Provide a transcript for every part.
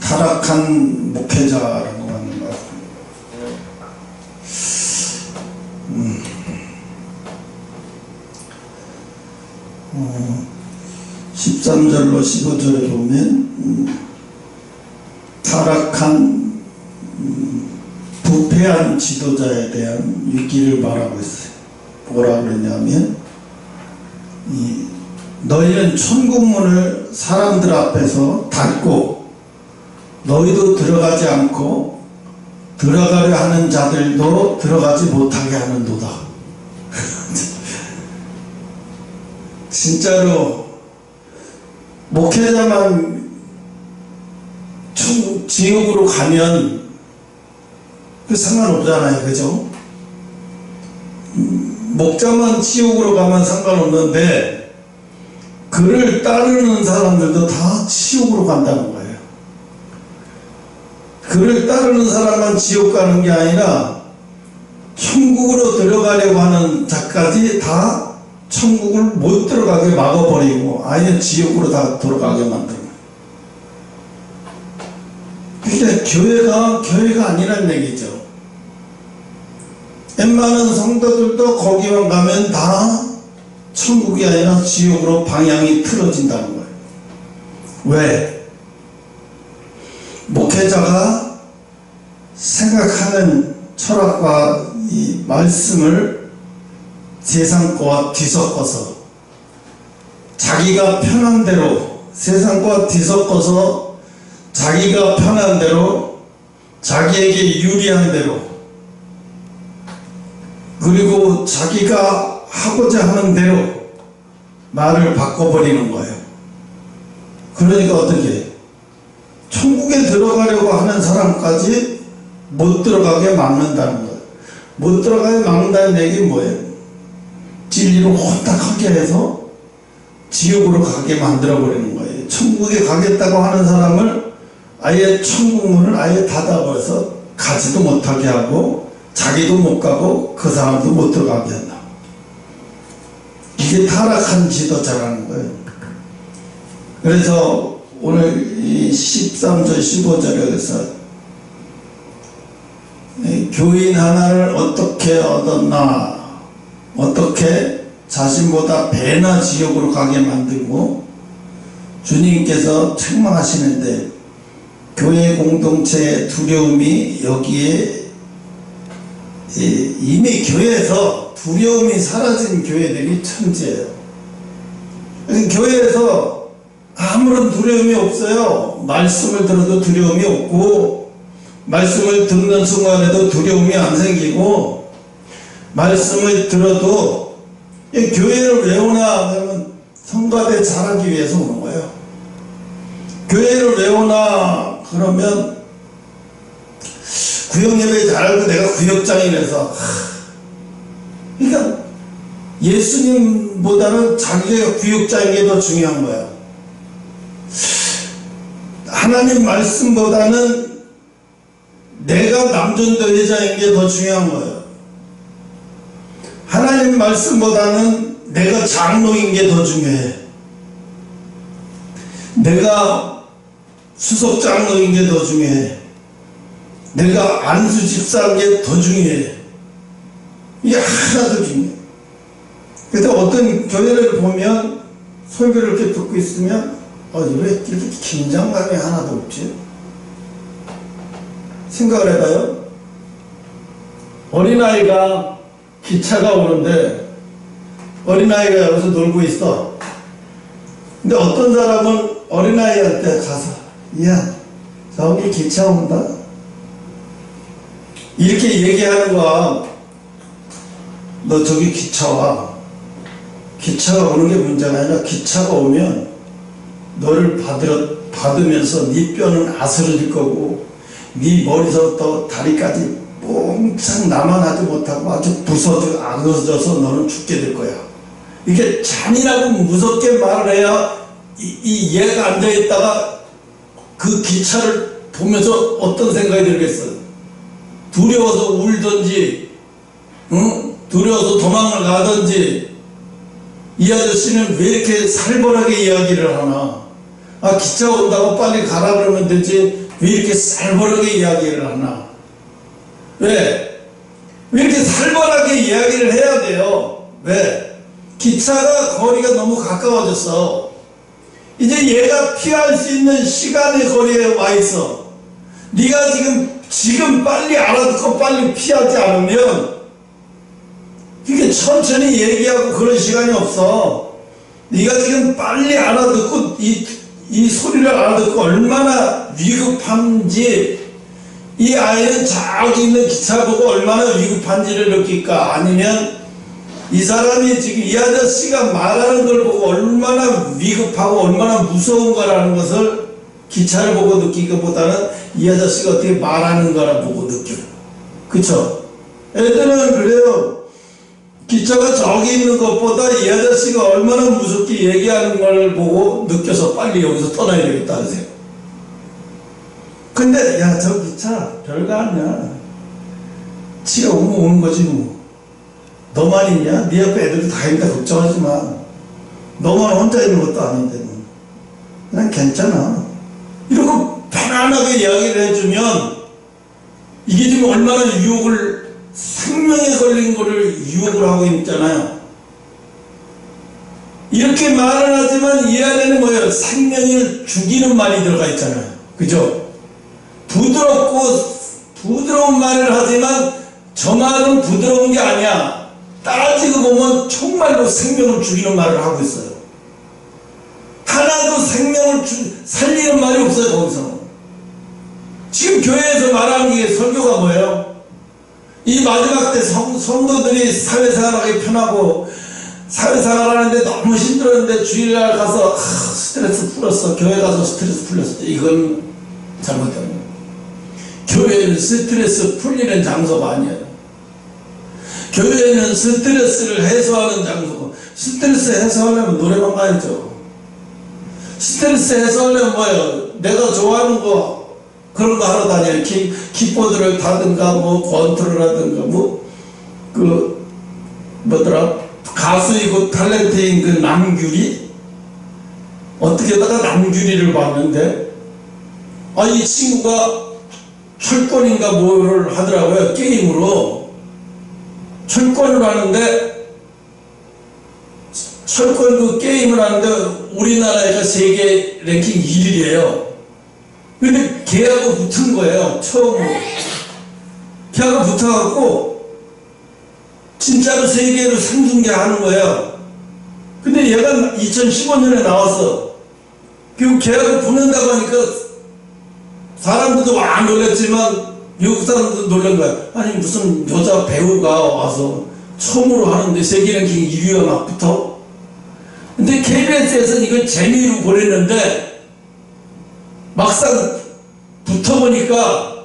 타락한 목회자라고 하는 것. 13절로 15절에 보면 타락한 부패한 지도자에 대한 위기를 말하고 있어요. 뭐라 그러냐면 너희는 천국문을 사람들 앞에서 닫고 너희도 들어가지 않고 들어가려 하는 자들도 들어가지 못하게 하는도다. 진짜로 목회자만 지옥으로 가면 그 상관없잖아요. 그죠? 목자만 지옥으로 가면 상관없는데 그를 따르는 사람들도 다 지옥으로 간다는 거예요. 그를 따르는 사람만 지옥 가는 게 아니라 천국으로 들어가려고 하는 자까지 다 천국을 못 들어가게 막아버리고 아예 지옥으로 다 돌아가게 만들어요. 그러니까 교회가 아니란 얘기죠. 웬만한 성도들도 거기만 가면 다 천국이 아니라 지옥으로 방향이 틀어진다는 거예요. 왜? 목회자가 생각하는 철학과 이 말씀을 세상 거와 뒤섞어서 자기가 편한 대로 세상 거와 뒤섞어서 자기가 편한 대로 자기에게 유리한 대로 그리고 자기가 하고자 하는 대로 말을 바꿔버리는 거예요. 그러니까 어떻게 천국에 들어가려고 하는 사람까지 못 들어가게 막는다는 거예요. 못 들어가게 막는다는 얘기는 뭐예요? 진리로 혼탁하게 해서 지옥으로 가게 만들어버리는 거예요. 천국에 가겠다고 하는 사람을 아예 천국문을 아예 닫아버려서 가지도 못하게 하고 자기도 못 가고 그 사람도 못 들어가게 한다. 이게 타락한 지도자라는 거예요. 그래서 오늘 이 13절 15절에서 교인 하나를 어떻게 얻었나, 어떻게 자신보다 배나 지옥으로 가게 만들고 주님께서 책망하시는데 교회 공동체의 두려움이 여기에 이미 교회에서 두려움이 사라진 교회들이 천지예요. 교회에서 아무런 두려움이 없어요. 말씀을 들어도 두려움이 없고 말씀을 듣는 순간에도 두려움이 안 생기고 말씀을 들어도 교회를 왜 오나 하면 성가대 잘하기 위해서 오는 거예요. 교회를 왜 오나 그러면 구역예배 잘하고 내가 구역장이라서 그러니까 예수님보다는 자기가 구역장인 게 더 중요한 거야. 하나님 말씀보다는 내가 남전도 회장인 게 더 중요한 거예요. 하나님 말씀보다는 내가 장로인 게 더 중요해. 내가 수석 장로인 게 더 중요해. 내가 안수 집사인 게 더 중요해. 이게 하나도 중요해. 그래서 어떤 교회를 보면 설교를 이렇게 듣고 있으면 왜 이렇게 긴장감이 하나도 없지? 생각을 해봐요. 어린아이가 기차가 오는데 어린아이가 여기서 놀고 있어. 근데 어떤 사람은 어린아이한테 가서 야 저기 기차 온다 이렇게 얘기하는 거야. 너 저기 기차 와. 기차가 오는 게 문제가 아니라 기차가 오면 너를 받으면서 네 뼈는 아스러질 거고 네 머리서부터 다리까지 뽕창 나만하지 못하고 아주 부서져 아그러져서 너는 죽게 될 거야. 이게 잔인하고 무섭게 말을 해야 이 얘가 앉아있다가 그 기차를 보면서 어떤 생각이 들겠어요? 두려워서 울든지 두려워서 도망을 가든지. 이 아저씨는 왜 이렇게 살벌하게 이야기를 하나? 아, 기차 온다고 빨리 가라 그러면 되지. 왜 이렇게 살벌하게 이야기를 하나? 왜? 왜 이렇게 살벌하게 이야기를 해야 돼요? 왜? 기차가 거리가 너무 가까워졌어. 이제 얘가 피할 수 있는 시간의 거리에 와 있어. 네가 지금 빨리 알아듣고 빨리 피하지 않으면 이게 천천히 얘기하고 그런 시간이 없어. 네가 지금 빨리 알아듣고 이 소리를 알아듣고 얼마나 위급한지, 이 아이는 저기 있는 기차 보고 얼마나 위급한지를 느낄까? 아니면 이 사람이 지금 이 아저씨가 말하는 걸 보고 얼마나 위급하고 얼마나 무서운가라는 것을 기차를 보고 느끼기보다는 이 아저씨가 어떻게 말하는 거라 보고 느껴요. 그쵸? 애들은 그래요. 기차가 저기 있는 것보다 이 아저씨가 얼마나 무섭게 얘기하는 걸 보고 느껴서 빨리 여기서 떠나야 되겠다 하세요. 근데 야, 저 기차 별거 아니야. 지가 오면 오는 거지 뭐. 너만 있냐? 네 옆에 애들도 다 있는데 걱정하지 마. 너만 혼자 있는 것도 아닌데 난 괜찮아. 이러고 편안하게 이야기를 해주면 이게 지금 얼마나 유혹을, 생명에 걸린 거를 유혹을 하고 있잖아요. 이렇게 말을 하지만 이 안에는 뭐예요? 생명을 죽이는 말이 들어가 있잖아요. 그죠? 부드러운 말을 하지만 저 말은 부드러운 게 아니야. 따지고 보면 정말로 생명을 죽이는 말을 하고 있어요. 하나도 생명을 살리는 말이 없어요. 거기서 지금 교회에서 말하는 게 설교가 뭐예요? 이 마지막 때 성도들이 사회생활하기 편하고 사회생활하는데 너무 힘들었는데 주일날 가서 스트레스 풀었어. 교회 가서 스트레스 풀렸어. 이건 잘못된 거예요. 교회는 스트레스 풀리는 장소가 아니에요. 교회는 스트레스를 해소하는 장소고, 스트레스 해소하려면 노래방 가야죠. 스트레스 해소하려면 뭐예요? 내가 좋아하는 거 그런 거 하러 다녀요. 키보드를 타든가 뭐 권투를 하든가 뭐더라, 가수이고 탤런트인 그 남규리, 어떻게다가 남규리를 봤는데 이 친구가 철권인가 뭐를 하더라고요. 게임으로 철권을 하는데, 철권 그 게임을 하는데 우리나라가 세계 랭킹 1위예요. 근데 걔하고 붙은 거예요. 처음으로 걔하고 붙어갖고 진짜로 세계로 생중계하는 거예요. 근데 얘가 2015년에 나왔어. 그리고 걔하고 붙는다고 하니까 사람들도 와 놀랐지만 미국 사람들도 놀란 거야. 아니 무슨 여자 배우가 와서 처음으로 하는데 세계 랭킹 1위가 막 붙어? 근데 KBS에서는 이걸 재미로 보냈는데 막상 붙어보니까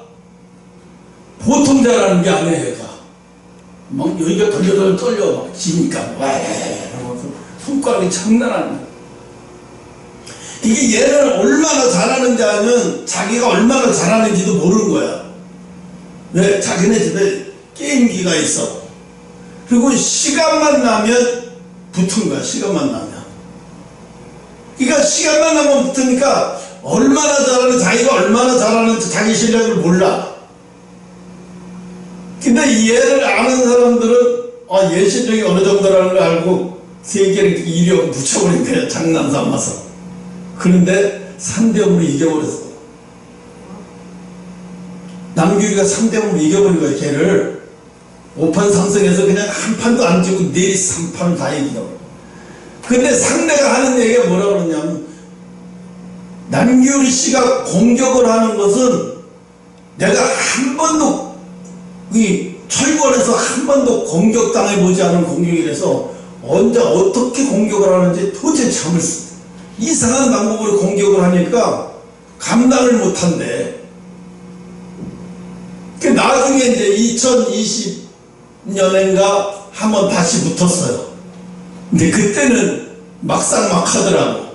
보통 잘하는 게 아니에요. 얘가 막 여기가 덜덜 떨려 막 지니까 와 하면서 손가락이 장난 아니야. 이게 얘는 얼마나 잘하는지 아니면 자기가 얼마나 잘하는지도 모르는 거야. 왜? 자기네 집에 게임기가 있어. 그리고 시간만 나면 붙은 거야. 시간만 나면. 그러니까 시간만 나면 붙으니까 얼마나 잘하는지, 자기가 얼마나 잘하는지 자기 실력을 몰라. 근데 이 얘를 아는 사람들은 얘 실력이 어느 정도라는 걸 알고 세계를 1위하고 붙여버린 거야. 장난 삼아서. 그런데 3대0으로 이겨버렸어. 남규리가 3대0으로 이겨버린 거야. 걔를 5판 상승해서 그냥 한 판도 안 지고 내리 3판을 다 이기더라고. 근데 상대가 하는 얘기가 뭐라 그러냐면, 남규리 씨가 공격을 하는 것은 내가 한 번도 이 철권에서 한 번도 공격당해 보지 않은 공격이라서 언제 어떻게 공격을 하는지 도대체 참을 수, 이상한 방법으로 공격을 하니까 감당을 못한대. 그 나중에 이제 2020년인가 한번 다시 붙었어요. 근데 그때는 막상 막 하더라고.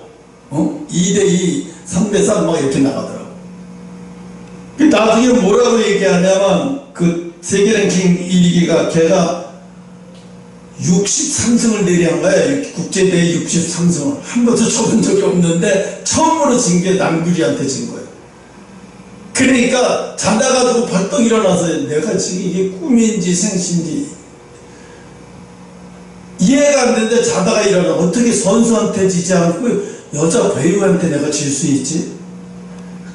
2대2, 3대3 막 이렇게 나가더라고. 나중에 뭐라고 얘기하냐면, 그 세계 랭킹 1위가 걔가 63승을 내리한 거야. 국제대회 63승을. 한 번도 쳐본 적이 없는데 처음으로 진 게 남규리한테 진 거예요. 그러니까 자다가도 벌떡 일어나서 내가 지금 이게 꿈인지 생신지 이해가 안 되는데 자다가 일어나 어떻게 선수한테 지지 않고 여자 배우한테 내가 질 수 있지?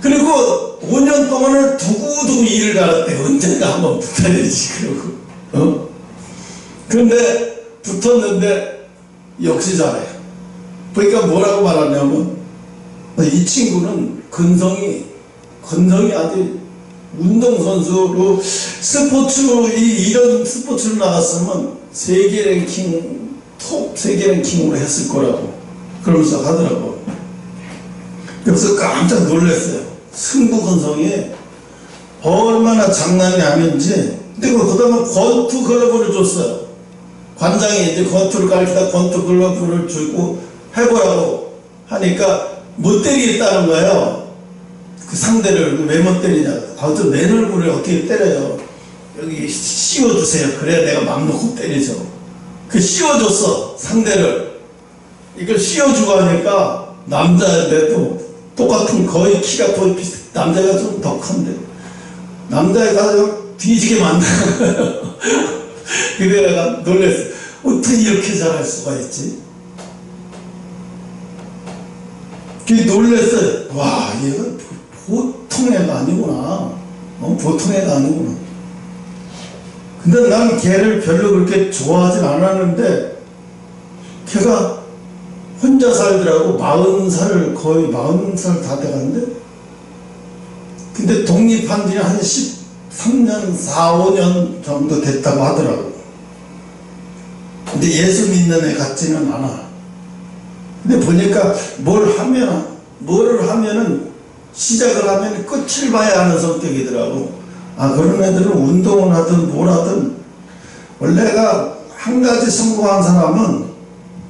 그리고 5년 동안을 두고두고 일을 갈았대. 언젠가 한번 붙어야지 그러고 그런데 붙었는데 역시 잘해요. 그러니까 뭐라고 말하냐면 이 친구는 건성이 아주 운동선수로 이런 스포츠로 나갔으면 세계 랭킹 톱 세계 랭킹으로 했을 거라고 그러면서 하더라고. 그래서 깜짝 놀랐어요. 승부건성이 얼마나 장난이 아닌지. 근데 그다음에 권투 글러브를 줬어요. 관장이 이제 권투를 가르치다 권투 글러브를 주고 해보라고 하니까 못 때리겠다는 거예요. 그 상대를 왜 못 때리냐. 아무튼 내 얼굴을 어떻게 때려요. 여기 씌워주세요. 그래야 내가 맘 놓고 때리죠. 그 씌워줬어. 상대를. 이걸 씌워주고 하니까 남자인데도 똑같은 거의 키가 거의 비슷. 남자가 좀 더 큰데 남자애가 뒤지게 만들어요. 그래 내가 놀랬어. 어떻게 이렇게 잘할 수가 있지? 그 놀랬어요. 와 얘가 보통 애가 아니구나. 보통 애가 아니구나. 근데 난 걔를 별로 그렇게 좋아하진 않았는데 걔가 혼자 살더라고. 40살 거의 40살 다 돼가는데 근데 독립한 지 한 13년 4, 5년 정도 됐다고 하더라고. 근데 예수 믿는 애 같지는 않아. 근데 보니까 뭘 하면은 시작을 하면 끝을 봐야 하는 성격이더라고. 그런 애들은 운동을 하든 뭘 하든 원래가 한 가지 성공한 사람은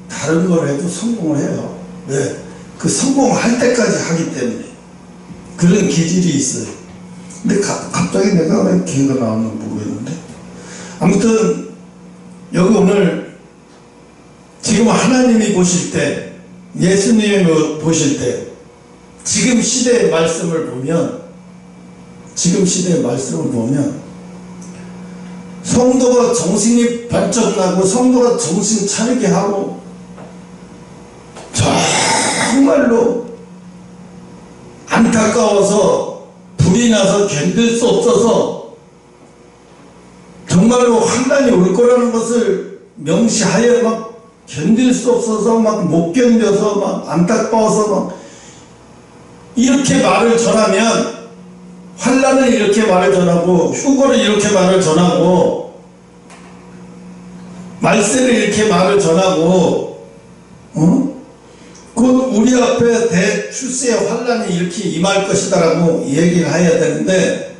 다른 걸 해도 성공을 해요. 왜? 그 성공할 때까지 하기 때문에. 그런 기질이 있어요. 근데 갑자기 내가 왜 기회가 나왔는지 모르겠는데 아무튼 여기 오늘 지금 하나님이 보실 때 예수님이 보실 때 지금 시대의 말씀을 보면 성도가 정신이 발전나고 성도가 정신 차리게 하고 정말로 안타까워서 불이 나서 견딜 수 없어서 정말로 환난이 올 거라는 것을 명시하여 막 견딜 수 없어서 막 못 견뎌서 막 안타까워서 막 이렇게 말을 전하면 환난을 이렇게 말을 전하고 휴거를 이렇게 말을 전하고 말세를 이렇게 말을 전하고 그 우리 앞에 대출세의 환란이 이렇게 임할 것이다라고 얘기를 해야 되는데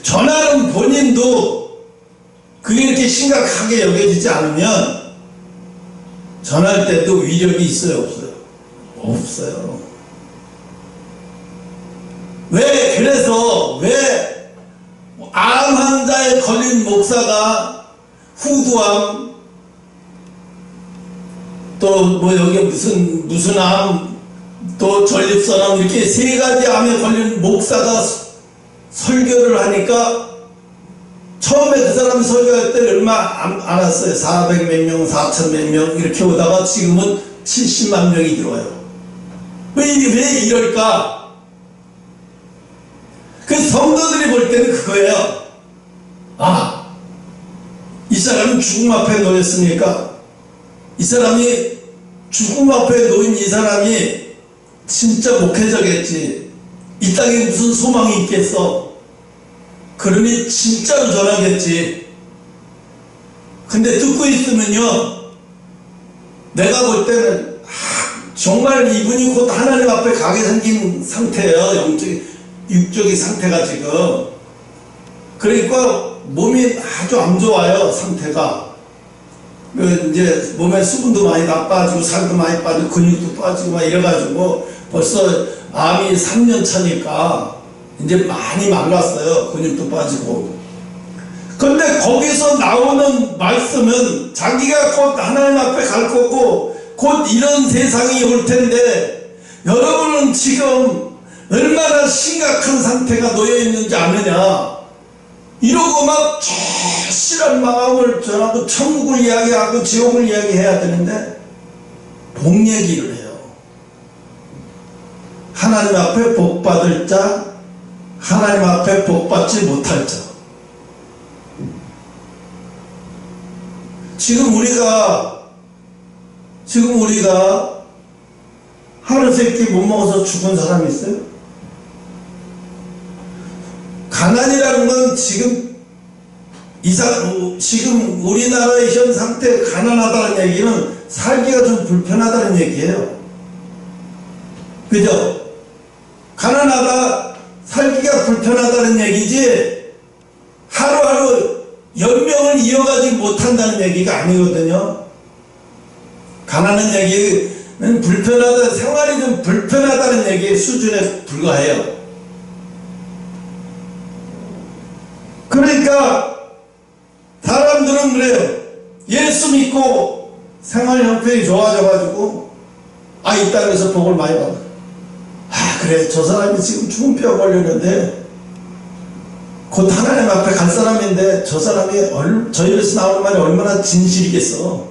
전하는 본인도 그게 이렇게 심각하게 여겨지지 않으면 전할 때도 위력이 있어요, 없어요? 없어요. 왜 암 환자에 걸린 목사가 후두암 또 뭐 여기 무슨 암 또 전립선암 이렇게 세 가지 암에 걸린 목사가 설교를 하니까 처음에 그 사람이 설교할 때 얼마 안 왔어요. 400 몇 명, 4천 몇 명 이렇게 오다가 지금은 70만 명이 들어와요. 왜 이럴까? 그 성도들이 볼 때는 그거예요. 이 사람은 죽음 앞에 놓였으니까 이 사람이 죽음 앞에 놓인 이 사람이 진짜 목회자겠지. 이 땅에 무슨 소망이 있겠어. 그러니 진짜로 전하겠지. 근데 듣고 있으면요 내가 볼 때는 정말 이분이 곧 하나님 앞에 가게 생긴 상태예요. 육적인 상태가 지금. 그러니까 몸이 아주 안 좋아요. 상태가. 이제 몸에 수분도 많이 나빠지고 살도 많이 빠지고 근육도 빠지고 막 이래가지고 벌써 암이 3년 차니까 이제 많이 말랐어요. 근육도 빠지고. 근데 거기서 나오는 말씀은 자기가 곧 하나님 앞에 갈 거고 곧 이런 세상이 올 텐데 여러분은 지금 얼마나 심각한 상태가 놓여 있는지 아느냐. 이러고 막 절실한 마음을 전하고 천국을 이야기하고 지옥을 이야기해야 되는데 복 얘기를 해요. 하나님 앞에 복 받을 자, 하나님 앞에 복 받지 못할 자. 지금 우리가 하루 세끼 못 먹어서 죽은 사람이 있어요? 가난이라는 건 지금 우리나라의 현 상태 가난하다는 얘기는 살기가 좀 불편하다는 얘기예요. 그죠? 가난하다, 살기가 불편하다는 얘기지 하루하루 연명을 이어가지 못한다는 얘기가 아니거든요. 가난한 얘기는 불편하다, 생활이 좀 불편하다는 얘기의 수준에 불과해요. 그러니까 사람들은 그래요. 예수 믿고 생활 형편이 좋아져가지고 이 땅에서 복을 많이 받아. 그래, 저 사람이 지금 죽은 뼈 걸렸는데 곧 하나님 앞에 갈 사람인데 저 사람이 저 입에서 나오는 말이 얼마나 진실이겠어.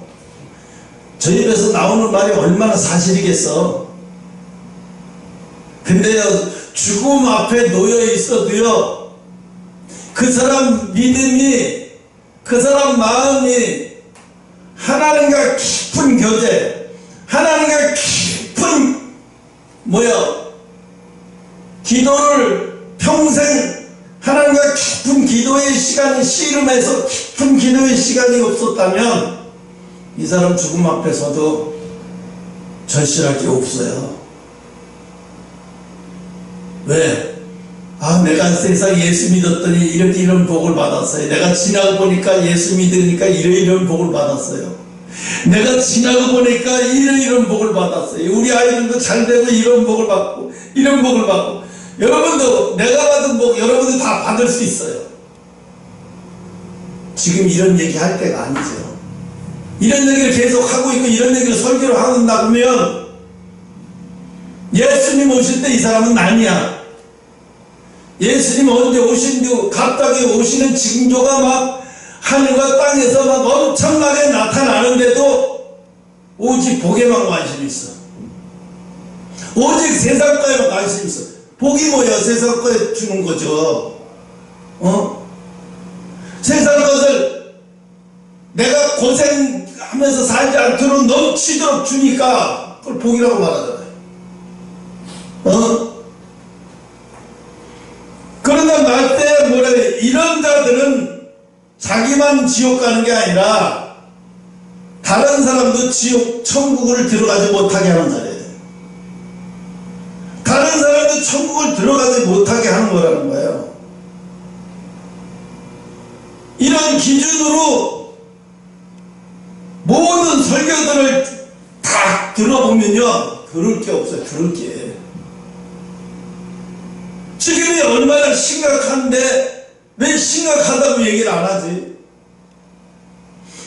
저 입에서 나오는 말이 얼마나 사실이겠어. 근데요, 죽음 앞에 놓여 있어도요, 그 사람 믿음이, 그 사람 마음이 하나님과 깊은 교제, 하나님과 깊은 기도를 평생 하나님과 깊은 기도의 시간이, 씨름해서 깊은 기도의 시간이 없었다면 이 사람 죽음 앞에서도 절실할 게 없어요. 왜? 내가 세상 예수 믿었더니 이런 복을 받았어요. 내가 지나고 보니까 예수 믿으니까 이런 복을 받았어요. 내가 지나고 보니까 이런 복을 받았어요. 우리 아이들도 잘 되고 이런 복을 받고 이런 복을 받고. 여러분도 내가 받은 복 여러분도 다 받을 수 있어요. 지금 이런 얘기 할 때가 아니죠. 이런 얘기를 계속 하고 있고 이런 얘기를 설교를 한다 보면 예수님 오실 때 이 사람은 남이야. 예수님 언제 오신도 갑자기 오시는 징조가 막 하늘과 땅에서 막 엄청나게 나타나는데도 오직 복에만 관심이 있어. 오직 세상 거에만 관심이 있어. 복이 뭐야? 세상 거에 주는 거죠. 세상 것을 내가 고생하면서 살지 않도록 넘치도록 주니까 그걸 복이라고 말하잖아요. 그러나 말때 뭐래? 이런 자들은 자기만 지옥 가는 게 아니라 다른 사람도 천국을 들어가지 못하게 하는 자리예요. 다른 사람도 천국을 들어가지 못하게 하는 거라는 거예요. 이런 기준으로 모든 설교들을 다 들어보면요, 들을 게 없어요. 들을 게. 지금이 얼마나 심각한데 왜 심각하다고 얘기를 안 하지?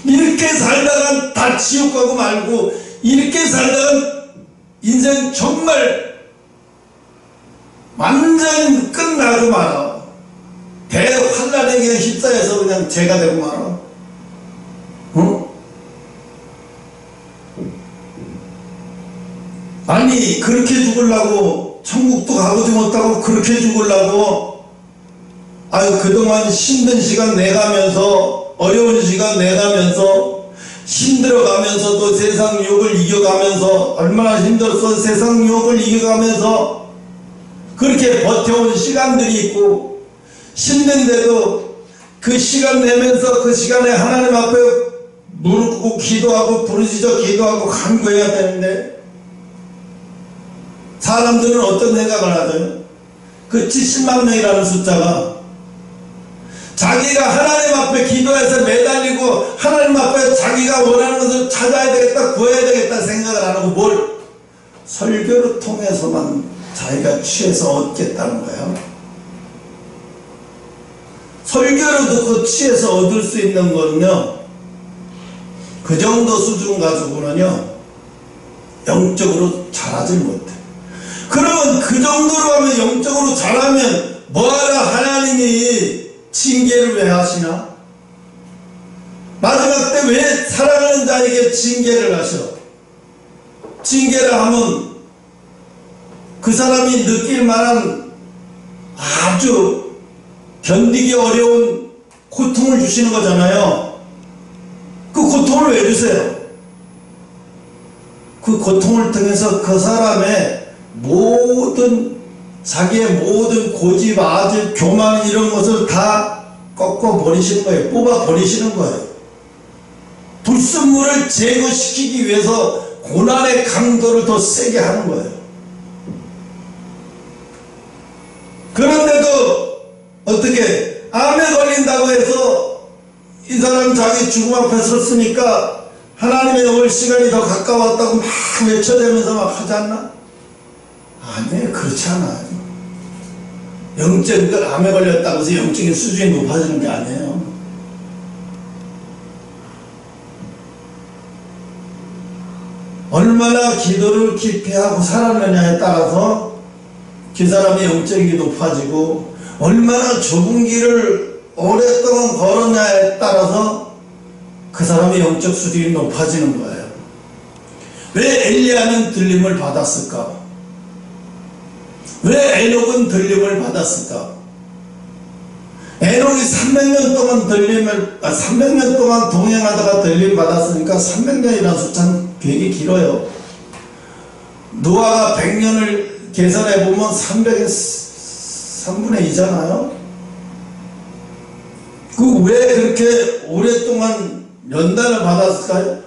이렇게 살다가 다 지옥 가고 말고, 이렇게 살다가 인생 정말 완전 끝나고 말아. 대환란에 그냥 휩싸여서 그냥 죄가 되고 말아. 아니, 그렇게 죽으려고, 천국도 가보지 못하고 그렇게 죽으려고, 그동안 힘든 시간 내가면서, 어려운 시간 내가면서, 힘들어가면서도 세상 유혹을 이겨가면서, 얼마나 힘들었어, 세상 유혹을 이겨가면서, 그렇게 버텨온 시간들이 있고, 힘든데도 그 시간 내면서 그 시간에 하나님 앞에 무릎 꿇고 기도하고 부르짖어 기도하고 간구해야 되는데, 사람들은 어떤 생각을 하죠? 그 70만 명이라는 숫자가 자기가 하나님 앞에 기도해서 매달리고 하나님 앞에 자기가 원하는 것을 찾아야 되겠다, 구해야 되겠다 생각을 안 하고 뭘 설교를 통해서만 자기가 취해서 얻겠다는 거예요. 설교를 듣고 취해서 얻을 수 있는 거는요, 그 정도 수준 가지고는요 영적으로 잘하지 못해. 그러면 그 정도로 하면, 영적으로 잘하면 뭐하러 하나님이 징계를 왜 하시나? 마지막 때 왜 사랑하는 자에게 징계를 하셔? 징계를 하면 그 사람이 느낄 만한 아주 견디기 어려운 고통을 주시는 거잖아요. 그 고통을 왜 주세요? 그 고통을 통해서 그 사람의 모든, 자기의 모든 고집, 아집, 교만 이런 것을 다 꺾어 버리시는 거예요. 뽑아 버리시는 거예요. 불순물을 제거시키기 위해서 고난의 강도를 더 세게 하는 거예요. 그런데도 어떻게 암에 걸린다고 해서 이 사람 자기 죽음 앞에 섰으니까 하나님의 올 시간이 더 가까웠다고 막 외쳐대면서 막 하지 않나? 아니에요. 그렇지 않아요. 영적인 걸 암에 걸렸다고 해서 영적인 수준이 높아지는 게 아니에요. 얼마나 기도를 깊이 하고 살았느냐에 따라서 그 사람의 영적인 게 높아지고, 얼마나 좁은 길을 오랫동안 걸었냐에 따라서 그 사람의 영적 수준이 높아지는 거예요. 왜 엘리야는 들림을 받았을까? 왜 에녹은 들림을 받았을까? 에녹이 300년 동안 300년 동안 동행하다가 들림 받았으니까 300년이라는 숫자는 되게 길어요. 노아가 100년을 계산해보면 300의 3분의 2잖아요. 그 왜 그렇게 오랫동안 연단을 받았을까요?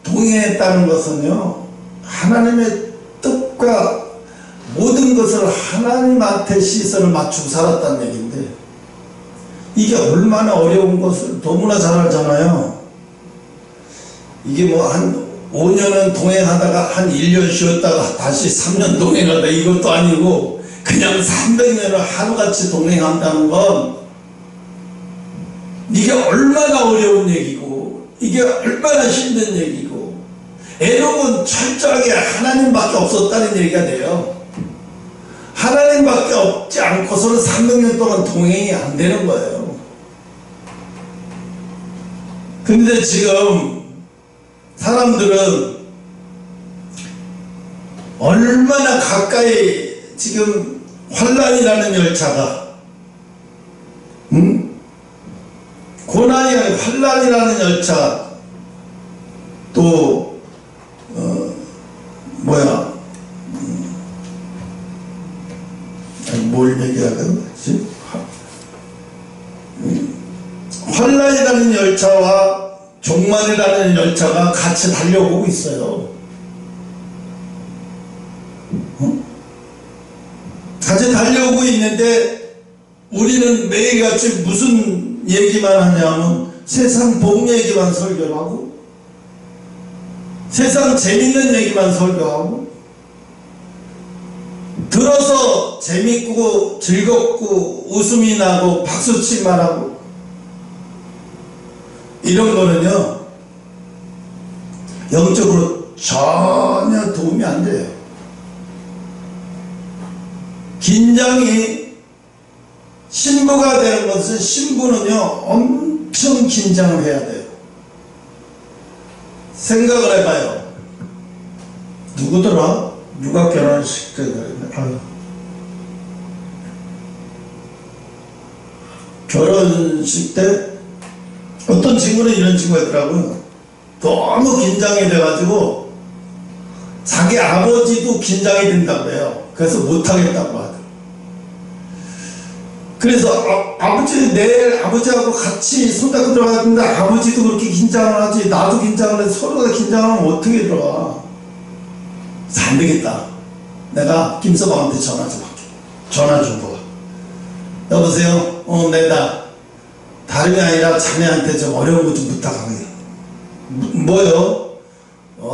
동행했다는 것은요, 하나님의 뜻과 모든 것을 하나님한테 시선을 맞추고 살았다는 얘기인데, 이게 얼마나 어려운 것을 너무나 잘 알잖아요. 이게 뭐 한 5년은 동행하다가 한 1년 쉬었다가 다시 3년 동행하다, 이것도 아니고 그냥 300년을 하루같이 동행한다는 건, 이게 얼마나 어려운 얘기고 이게 얼마나 힘든 얘기고, 에녹은 철저하게 하나님밖에 없었다는 얘기가 돼요. 하나님밖에 없지 않고서는 300년 동안 동행이 안 되는 거예요. 근데 지금 사람들은 얼마나 가까이 지금 환란이라는 열차가, 고난이 아니라 환란이라는 열차, 또 뭘 얘기하거든? 환란이라는 열차와 종말이라는 열차가 같이 달려오고 있어요. 같이 달려오고 있는데 우리는 매일같이 무슨 얘기만 하냐면 세상 복 얘기만 설교를 하고, 세상 재밌는 얘기만 설교하고, 들어서 재밌고 즐겁고 웃음이 나고 박수치기만 하고, 이런 거는요 영적으로 전혀 도움이 안 돼요. 긴장이, 신부가 되는 것은, 신부는요 엄청 긴장을 해야 돼요. 생각을 해봐요. 누구더라? 누가 결혼식 때 결혼식 때 어떤 친구는 이런 친구가 있더라고요. 너무 긴장이 돼가지고 자기 아버지도 긴장이 된다고 해요. 그래서 못하겠다고 하더라고요. 그래서 내일 아버지하고 같이 손잡고 들어갔는데 아버지도 그렇게 긴장을 하지, 나도 긴장을 해서 서로가 긴장하면 어떻게 들어가? 안 되겠다. 내가 김서방한테 전화 좀 할게. 전화 좀 봐. 여보세요? 내다. 다름이 아니라 자네한테 좀 어려운 거 좀 부탁하게. 뭐요?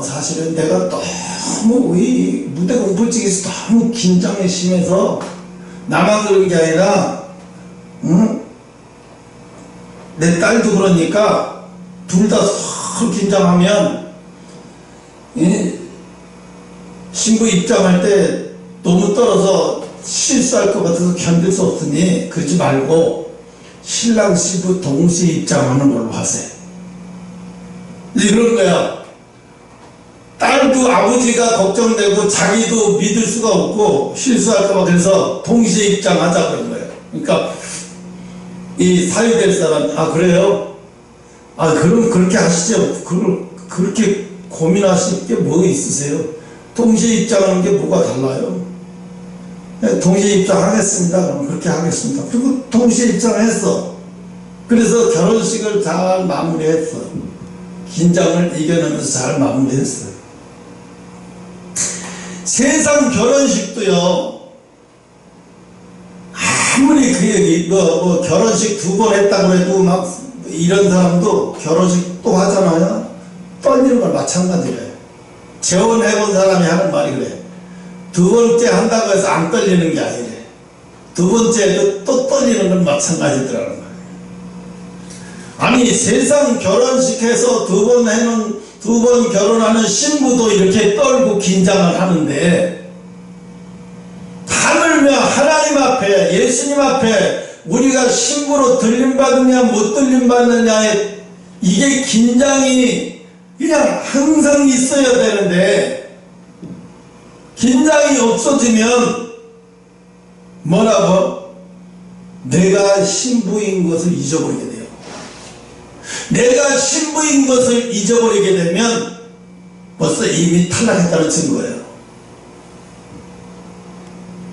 사실은 내가 너무 이 무대 공포증에서 너무 긴장이 심해서 나만 그런 게 아니라 내 딸도 그러니까 둘 다 서로 긴장하면 신부 입장할 때 너무 떨어서 실수할 것 같아서 견딜 수 없으니 그러지 말고 신랑 신부 동시에 입장하는 걸로 하세요. 이런 거야. 딸도 아버지가 걱정되고 자기도 믿을 수가 없고 실수할까봐 그래서 동시에 입장하자 그런 거예요. 그러니까 이 사유될 사람, 아 그래요? 아 그럼 그렇게 하시죠. 그렇게 고민하실 게 뭐 있으세요? 동시에 입장하는 게 뭐가 달라요? 동시에 입장하겠습니다. 그럼 그렇게 하겠습니다. 그리고 동시에 입장을 했어. 그래서 결혼식을 잘 마무리했어. 긴장을 이겨내면서 잘 마무리했어요. 세상 결혼식도요, 아무리 그 얘기, 결혼식 2번 했다고 해도 막 이런 사람도 결혼식 또 하잖아요. 떨리는 건 마찬가지래요. 재혼해본 사람이 하는 말이 그래. 2번째 한다고 해서 안 떨리는 게 아니래. 2번째도 또 떨리는 건 마찬가지더라는 거예요. 아니 세상 결혼식에서 2번 결혼하는 신부도 이렇게 떨고 긴장을 하는데, 하물며 하나님 앞에, 예수님 앞에 우리가 신부로 들림받느냐 못 들림받느냐에 이게 긴장이 그냥 항상 있어야 되는데, 긴장이 없어지면 뭐라고? 내가 신부인 것을 잊어버리게 돼요. 내가 신부인 것을 잊어버리게 되면 벌써 이미 탈락했다는 증거예요.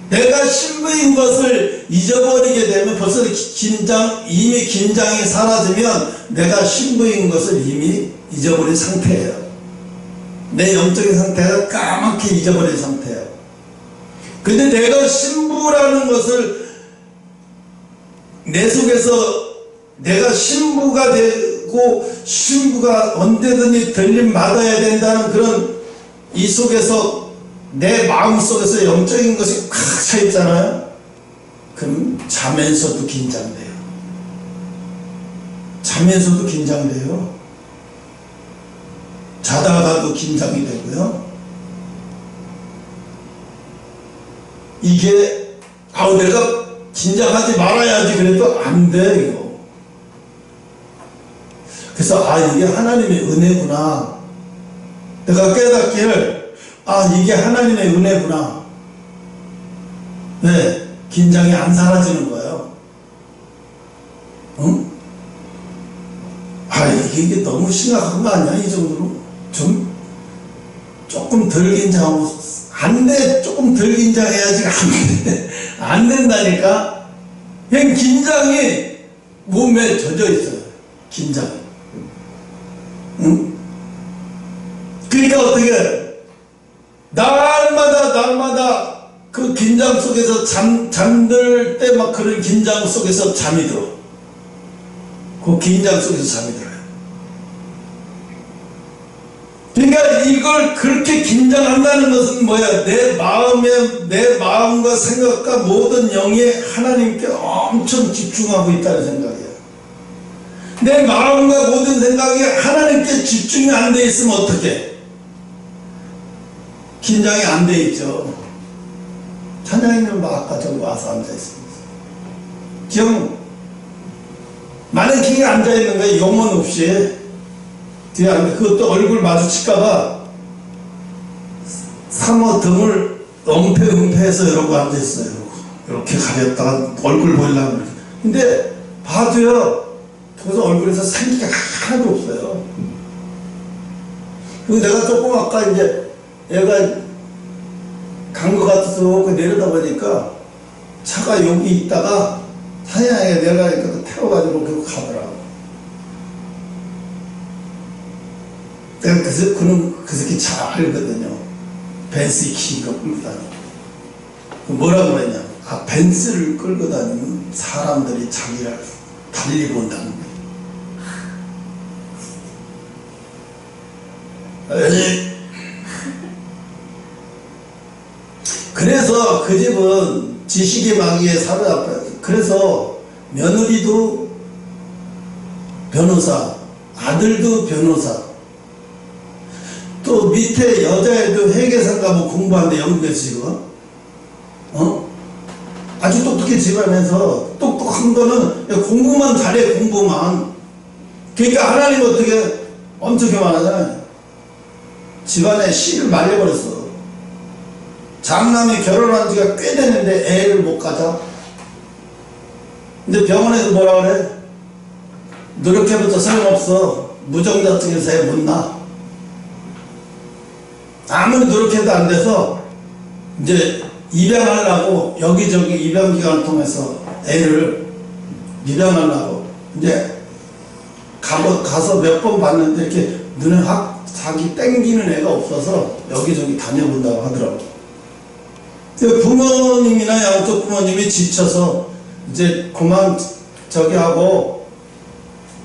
내가 신부인 것을 잊어버리게 되면 벌써 이미 긴장이 사라지면 내가 신부인 것을 이미 잊어버린 상태예요. 내 영적인 상태가 까맣게 잊어버린 상태예요. 근데 내가 신부라는 것을 내 속에서 내가 신부가 되고 신부가 언제든지 들림 받아야 된다는 그런 이 속에서 내 마음 속에서 영적인 것이 꽉 차 있잖아요. 그럼 자면서도 긴장돼요. 자면서도 긴장돼요. 자다가도 긴장이 되고요. 이게 내가 긴장하지 말아야지 그래도 안 돼 이거. 그래서 이게 하나님의 은혜구나. 내가 깨닫기를 이게 하나님의 은혜구나. 네, 긴장이 안 사라지는 거예요. 응? 이게 너무 심각한 거 아니야? 이 정도로 조금 덜 긴장하고 안 돼. 조금 덜 긴장해야지. 안 된다니까. 그냥 긴장이 몸에 젖어 있어요. 긴장이. 응? 그러니까 어떻게 날마다 그 긴장 속에서 잠들 때 막 그런 긴장 속에서 잠이 들어. 그 긴장 속에서 잠이 들어요. 그러니까 이걸 그렇게 긴장한다는 것은 뭐야? 내 마음과 생각과 모든 영이 하나님께 엄청 집중하고 있다는 생각이에요. 내 마음과 모든 생각이 하나님께 집중이 안 돼 있으면 어떡해? 긴장이 안 돼 있죠. 찬양이는 아까 저기 와서 앉아 있습니다. 지금 많은 기가 앉아 있는 거예요. 영혼 없이. 뒤에 앉아. 그것도 얼굴 마주칠까봐 상어 등을 은폐해서 이러고 앉아 있어요. 이렇게 가렸다가 얼굴 보이려고. 근데 봐도요, 거기서 얼굴에서 생기가 하나도 없어요. 그리고 내가 조금 아까 이제 얘가 간 것 같아서 내려다 보니까 차가 여기 있다가 타이어에 내려가니까 태워가지고 그거 가더라고. 내가 그 새끼 잘 알거든요. 벤츠 킹거 끌고 다니고. 뭐라고 그랬냐? 벤츠를 끌고 다니면 사람들이 자기를 달리 본다는 거예요. 그래서 그 집은 지식의 마귀에 사로잡혀요. 그래서 며느리도 변호사, 아들도 변호사, 또 밑에 여자애도 회계사가 뭐 공부하는데 영국에서 지금 아주 똑똑해. 집안에서 똑똑한 거는 공부만 잘해. 공부만. 그러니까 하나님 어떻게 엄청 교만하잖아요. 집안에 씨를 말려버렸어. 장남이 결혼한 지가 꽤 됐는데 애를 못 가져. 근데 병원에서 뭐라 그래? 노력해봤자 소용없어. 무정자증에서 애 못 낳아. 아무리 노력해도 안 돼서 이제 입양하려고 여기저기 입양기관을 통해서 애를 입양하려고 이제 가서 몇 번 봤는데 이렇게 눈에 확 자기 땡기는 애가 없어서 여기저기 다녀본다고 하더라고. 부모님이나 양쪽 부모님이 지쳐서 이제 그만 저기 하고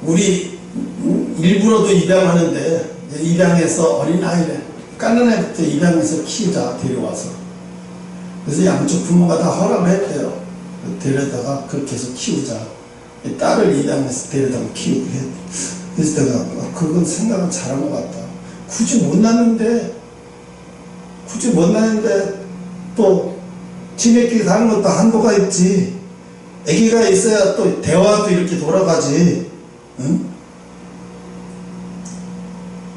우리 일부러도 입양하는데 입양해서 어린아이를 깐난 애부터 입양해서 키우자. 데려와서. 그래서 양쪽 부모가 다 허락을 했대요. 데려다가 그렇게 해서 키우자. 딸을 입양해서 데려다가 키우게 했대. 그래서 내가 그건 생각은 잘한 것 같다. 굳이 못 낳는데 또 지네끼리 사는 것도 한도가 있지. 아기가 있어야 또 대화도 이렇게 돌아가지. 응?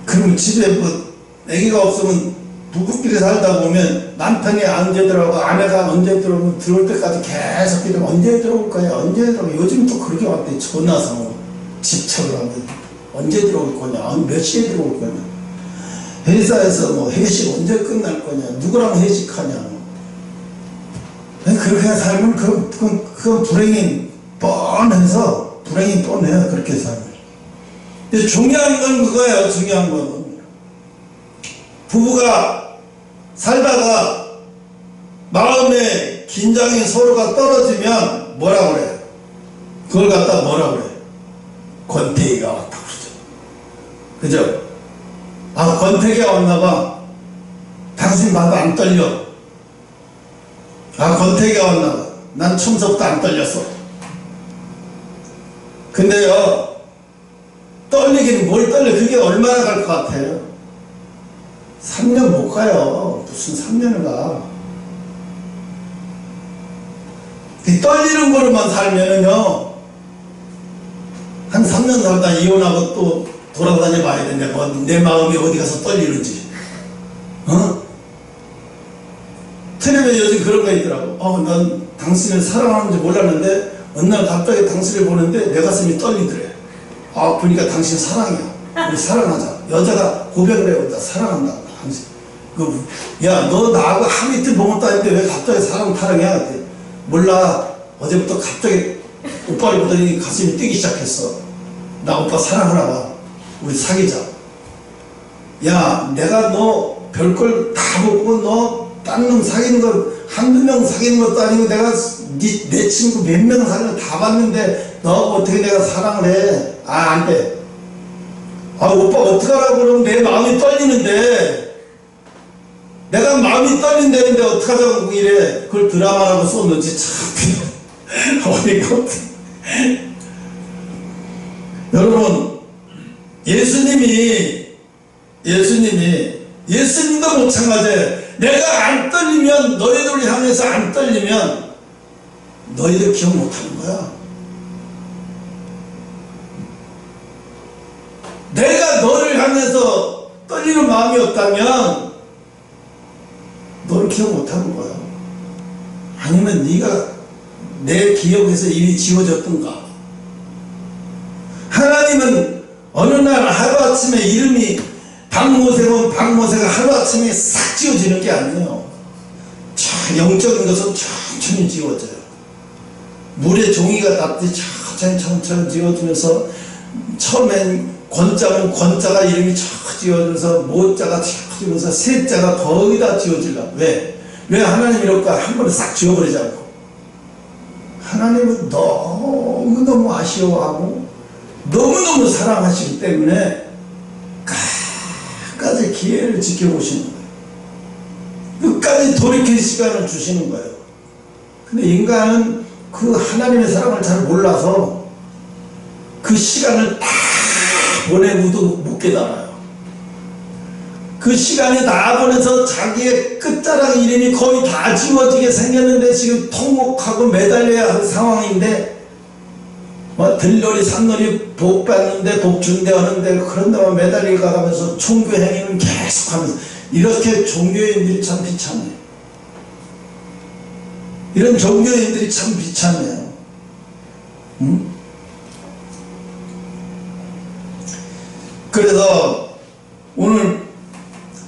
그러면 집에 뭐 아기가 없으면 부부끼리 살다 보면 남편이 언제 들어오고 아내가 언제 들어오면 들어올 때까지 계속 이러면 언제 들어올 거야, 언제 들어오고. 요즘 또 그렇게 왔대. 전화상으로 집착을 하면 언제 들어올 거냐, 몇 시에 들어올 거냐, 회사에서 뭐 회식 언제 끝날 거냐, 누구랑 회식하냐. 그렇게 살면 그건 불행이 뻔해서 불행이 뻔해요. 그렇게 살면. 근데 중요한 건 그거예요. 중요한 건 부부가 살다가 마음의 긴장이 서로가 떨어지면 뭐라 그래? 그걸 갖다 뭐라 그래? 권태기가 왔다 그러죠. 그죠? 아, 권태기가 왔나봐. 당신 봐도 안 떨려. 아, 권태기가 왔나봐. 난 처음부터 안 떨렸어. 근데요, 떨리긴 뭘 떨려. 그게 얼마나 갈 것 같아요? 3년 못 가요. 무슨 3년을 가. 떨리는 거로만 살면은요, 한 3년 살다 이혼하고 또 돌아다녀 봐야 되는데, 뭐 내 마음이 어디 가서 떨리는지. 텔레비에 요즘 그런 거 있더라고. 난 당신을 사랑하는지 몰랐는데, 어느 날 갑자기 당신을 보는데 내 가슴이 떨리더래. 보니까 당신 사랑이야. 우리 사랑하자. 여자가 고백을 해요. 나 사랑한다. 당신. 야, 너 나하고 하루 이틀 본 것도 아닌데 왜 갑자기 사랑 타령이야? 그때. 몰라. 어제부터 갑자기 오빠를 보더니 가슴이 뛰기 시작했어. 나 오빠 사랑하나 봐. 우리 사귀자. 야, 내가 너 별걸 다 보고 너 딴 놈 사귀는 거 한두 명 사귀는 것도 아니고 내가 내 친구 몇 명 사귀는 거 다 봤는데 너 어떻게 내가 사랑을 해? 안 돼. 오빠 어떡하라고 그러면 내 마음이 떨리는데, 내가 마음이 떨린다는데 어떡하자고 이래. 그걸 드라마라고 썼는지 참 어이가 없어. 여러분, 예수님도 마찬가지예요. 내가 안 떨리면, 너희들을 향해서 안 떨리면 너희들 기억 못하는 거야. 내가 너를 향해서 떨리는 마음이 없다면 너를 기억 못하는 거야. 아니면 네가 내 기억에서 이미 지워졌던가. 하나님은 어느 날 하루아침에 이름이 박모세가 하루아침에 싹 지워지는 게 아니에요. 영적인 것은 천천히 지워져요. 물에 종이가 닿듯이 천천히 지워지면서, 처음엔 권자가 이름이 쫙 지워져서, 모자가 쫙 지워져서, 세자가 거의 다 지워질라. 왜 하나님 이럴까? 한 번에 싹 지워버리지 않고. 하나님은 너무너무 아쉬워하고 너무너무 사랑하시기 때문에 끝까지 기회를 지켜보시는 거예요. 끝까지 돌이킬 시간을 주시는 거예요. 근데 인간은 그 하나님의 사랑을 잘 몰라서 그 시간을 다 보내고도 못 깨달아요. 그 시간이 다 보내서 자기의 끝자락 이름이 거의 다 지워지게 생겼는데 지금 통곡하고 매달려야 할 상황인데 뭐 들놀이 산놀이 복 받는데 복 준대 하는데 그런 데만 매달려 가면서 종교 행위는 계속하면서 이렇게 종교인들이 참 비참해요. 이런 종교인들이 참 비참해요. 응? 그래서 오늘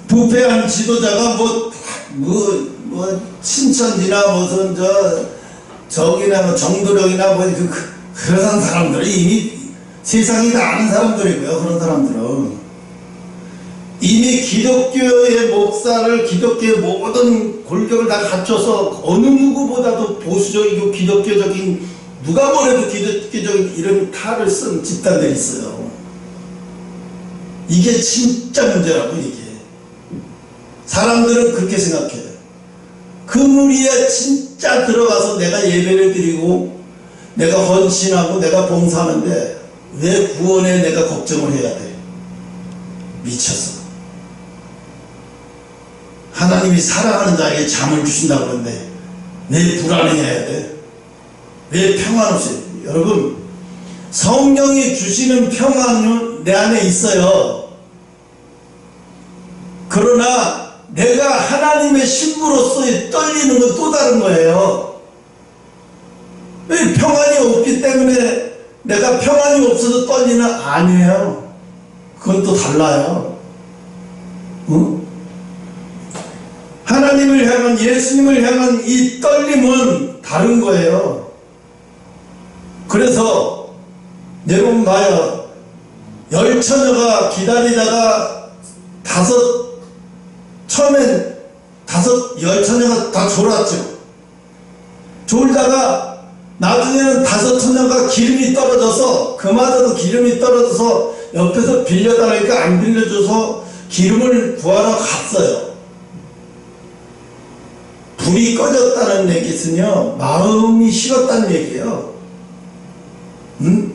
부패한 지도자가 신천지나 무슨 저기나 뭐 정도령이나 뭐 그런 사람들이 이미 세상이 다 아는 사람들이고요. 그런 사람들은 이미 기독교의 목사를 기독교의 모든 골격을 다 갖춰서 어느 누구보다도 보수적이고 기독교적인 누가 뭐래도 기독교적인 이런 탈을 쓴 집단들이 있어요. 이게 진짜 문제라고. 이게 사람들은 그렇게 생각해요. 그 무리에 진짜 들어가서 내가 예배를 드리고 내가 헌신하고 내가 봉사하는데 왜 구원에 내가 걱정을 해야 돼? 미쳤어. 하나님이 사랑하는 자에게 잠을 주신다고 그러는데 왜 불안해해야 돼? 왜 평안 없이? 여러분, 성령이 주시는 평안은 내 안에 있어요. 그러나 내가 하나님의 신부로서 떨리는 건 또 다른 거예요. 왜 평안이 없기 때문에 내가 평안이 없어서 떨리는 아니에요. 그건 또 달라요. 응? 하나님을 향한, 예수님을 향한 이 떨림은 다른 거예요. 그래서 여러분 봐요. 10처녀가 기다리다가 처음엔 10처녀가 다 졸았죠. 졸다가 나중에는 5처녀가 기름이 떨어져서, 그마저도 기름이 떨어져서 옆에서 빌려달라니까 안 빌려줘서 기름을 구하러 갔어요. 불이 꺼졌다는 얘기는요, 마음이 식었다는 얘기예요. 응?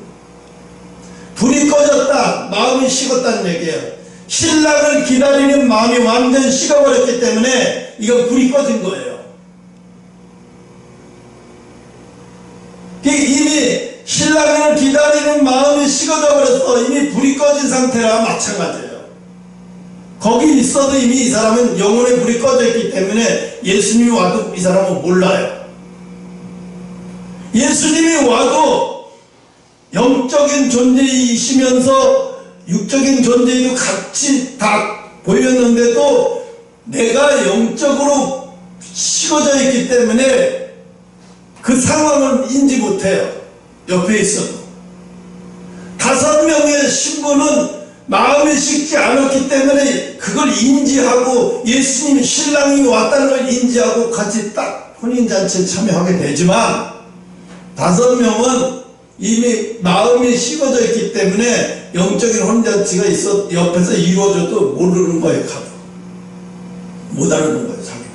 불이 꺼졌다, 마음이 식었다는 얘기예요. 신랑을 기다리는 마음이 완전 식어버렸기 때문에 이건 불이 꺼진 거예요. 이미 신랑을 기다리는 마음이 식어져 버렸어. 이미 불이 꺼진 상태라 마찬가지예요. 거기 있어도 이미 이 사람은 영혼의 불이 꺼져 있기 때문에 예수님이 와도 이 사람은 몰라요. 예수님이 와도 영적인 존재이시면서 육적인 존재도 같이 다 보였는데도 내가 영적으로 식어져 있기 때문에 그 상황을 인지 못해요. 옆에 있어도. 5명의 신부는 마음이 식지 않았기 때문에 그걸 인지하고 예수님 신랑이 왔다는 걸 인지하고 같이 딱 혼인잔치에 참여하게 되지만 5명은 이미 마음이 식어져 있기 때문에 영적인 혼인잔치가 있어 옆에서 이루어져도 모르는 거예요. 못 알아는 거예요. 자기가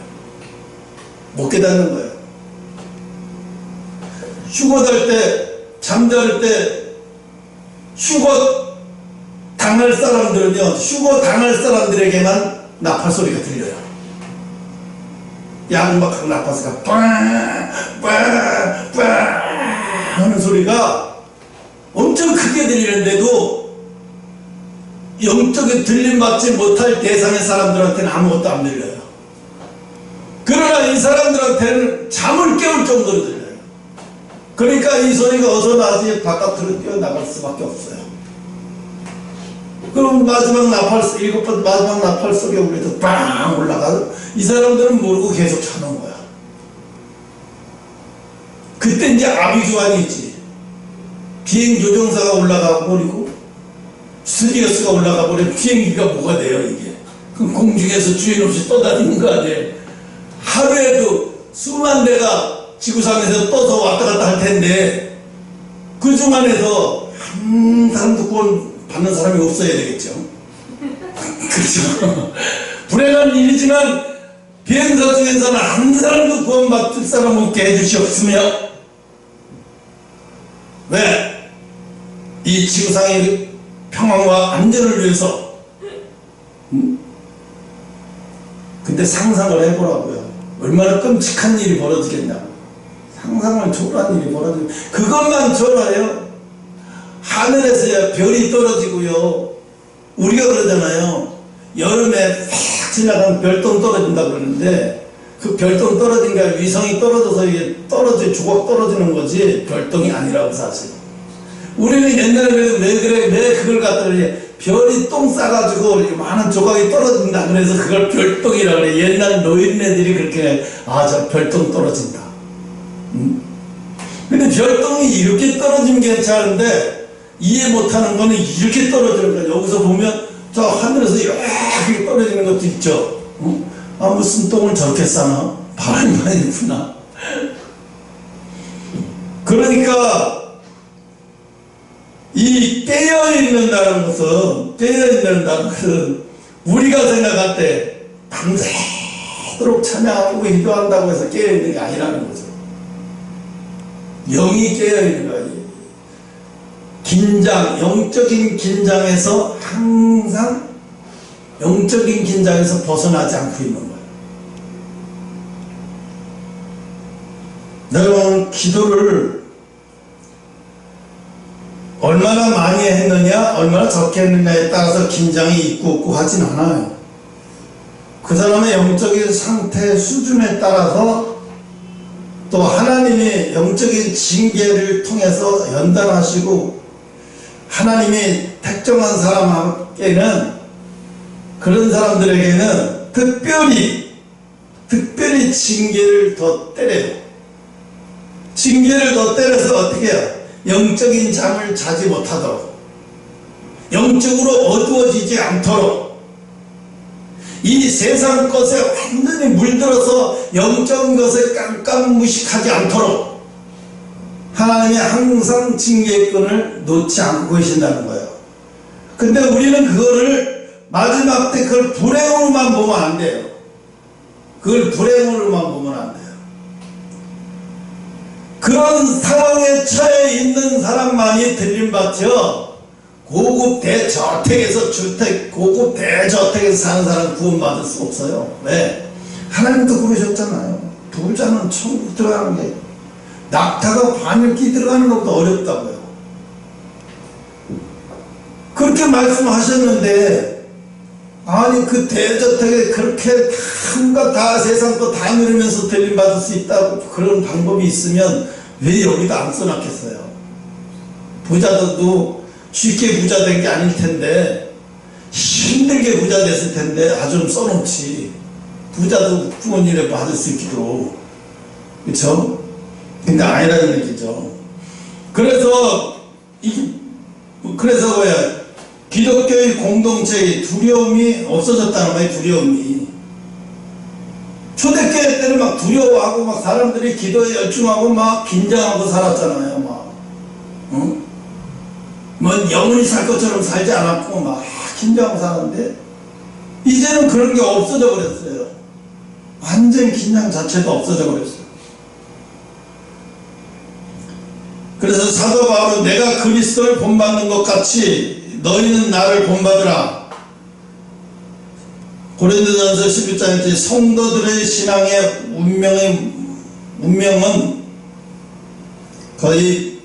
못 깨닫는 거예요. 휴거 잘 때, 잠잘 때 휴거 당할 사람들은요, 휴거 당할 사람들에게만 나팔 소리가 들려요. 양박한 나팔 소리가 빵 하는 소리가 엄청 크게 들리는데도 영적인 들림받지 못할 대상의 사람들한테는 아무것도 안 들려요. 그러나 이 사람들한테는 잠을 깨울 정도로 들려요. 그러니까 이 소리가 어서 나지 바깥으로 뛰어나갈 수밖에 없어요. 그럼 마지막 나팔, 7번 마지막 나팔 소리가 울려도 빵 올라가서 이 사람들은 모르고 계속 쳐놓은 거야. 그때 이제 아비주환이 있지. 비행 조종사가 올라가 버리고 스튜디오스가 올라가 버리면 비행기가 뭐가 돼요, 이게. 그럼 공중에서 주인 없이 떠다니는 거 아니에요. 하루에도 수만 대가 지구상에서 떠서 왔다 갔다 할 텐데 그 중 안에서 한 사람도 구원 받는 사람이 없어야 되겠죠. 그렇죠. 불행한 일이지만 비행사 중에서는 한 사람도 구원 받을 사람 없게 해주시옵으며 왜? 이 지구상의 평화와 안전을 위해서. 근데 상상을 해보라고요. 얼마나 끔찍한 일이 벌어지겠냐고. 상상을 초월한 일이 벌어지고, 그것만 초월해요. 하늘에서 별이 떨어지고요. 우리가 그러잖아요. 여름에 팍 지나간 별똥 떨어진다 그러는데, 그 별똥 떨어진 게 위성이 떨어져서 이게 조각 떨어지는 거지, 별똥이 아니라고 사실. 우리는 옛날에 왜 그걸 갖다 그래. 별이 똥 싸가지고 많은 조각이 떨어진다 그래서 그걸 별똥이라 그래. 옛날 노인네들이 그렇게, 저 별똥 떨어진다. 근데 별똥이 이렇게 떨어지면 괜찮은데, 이해 못하는 거는 이렇게 떨어지는 거야. 여기서 보면 저 하늘에서 이렇게 떨어지는 것도 있죠. 무슨 똥을 저렇게 싸나? 바람이 많이 부나? 그러니까 이 깨어있는다는 것은 우리가 생각할 때 밤새도록 찬양하고 기도한다고 해서 깨어있는 게 아니라는 거죠. 영이 깨어있는 거예요. 영적인 긴장에서 항상 영적인 긴장에서 벗어나지 않고 있는 거예요. 여러분, 기도를 얼마나 많이 했느냐, 얼마나 적게 했느냐에 따라서 긴장이 있고 없고 하진 않아요. 그 사람의 영적인 상태 수준에 따라서 또 하나님이 영적인 징계를 통해서 연단하시고, 하나님이 특정한 사람에게는, 그런 사람들에게는 특별히 징계를 더 때려요. 징계를 더 때려서 어떻게 해요? 영적인 잠을 자지 못하도록, 영적으로 어두워지지 않도록, 이 세상 것에 완전히 물들어서 영적인 것에 깜깜무식하지 않도록 하나님이 항상 징계의 끈을 놓지 않고 계신다는 거예요. 근데 우리는 그거를 마지막 때 그걸 불행으로만 보면 안 돼요. 그걸 불행으로만 보면 안 돼요. 그런 상황에 처해 있는 사람만이 들림받죠. 고급 대저택에서 고급 대저택에서 사는 사람 구원받을 수 없어요. 왜? 하나님도 그러셨잖아요. 부자는 천국 들어가는 게, 낙타가 바늘기 들어가는 것도 어렵다고요. 그렇게 말씀하셨는데, 아니 그 대저택에 그렇게 한가 다 세상 거 다 누리면서 들림받을 수 있다고 그런 방법이 있으면 왜 여기다 안 써놨겠어요? 부자들도 쉽게 부자 된 게 아닐 텐데, 힘들게 부자 됐을 텐데 좀 써놓지. 부자도 부모님을 받을 수 있기도. 그쵸? 근데 아니라는 얘기죠. 그래서 뭐야, 기독교의 공동체의 두려움이 없어졌다는 거예요. 두려움이. 초대교회 때는 막 두려워하고 막 사람들이 기도에 열중하고 막 긴장하고 살았잖아요. 뭐 영원히 살 것처럼 살지 않았고 막 긴장하고 살았는데, 이제는 그런 게 없어져 버렸어요. 완전히 긴장 자체가 없어져 버렸어요. 그래서 사도 바울은 내가 그리스도를 본받는 것 같이 너희는 나를 본받으라. 고린도전서 11장에 성도들의 신앙의 운명은 거의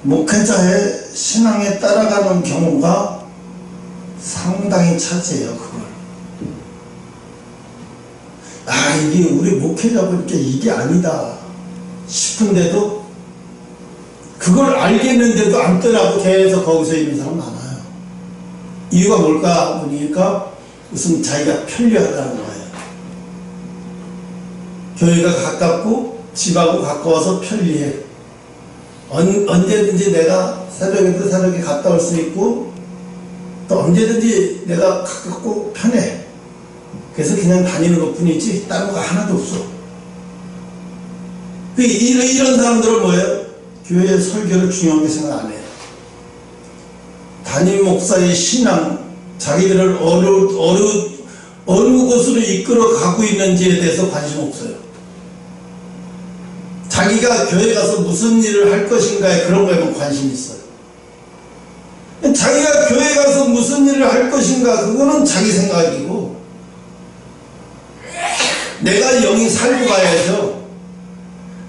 목회자의 신앙에 따라가는 경우가 상당히 차지해요. 그걸. 이게 우리 목회자 보니까 이게 아니다 싶은데도, 그걸 알겠는데도 안 떠나고 계속 거기서 있는 사람 많아요. 이유가 뭘까 보니까 무슨 자기가 편리하다는 거예요. 교회가 가깝고 집하고 가까워서 편리해. 언제든지 내가 새벽에도 새벽에 갔다 올 수 있고, 또 언제든지 내가 가깝고 편해. 그래서 그냥 다니는 것 뿐이지 다른 거 하나도 없어. 이런 사람들은 뭐예요? 교회 설교를 중요하게 생각 안 해요. 담임 목사의 신앙, 자기들을 어느 곳으로 이끌어 가고 있는지에 대해서 관심 없어요. 자기가 교회 가서 무슨 일을 할 것인가에 그런 거에만 관심이 있어요. 자기가 교회 가서 무슨 일을 할 것인가 그거는 자기 생각이고, 내가 영이 살고 가야죠.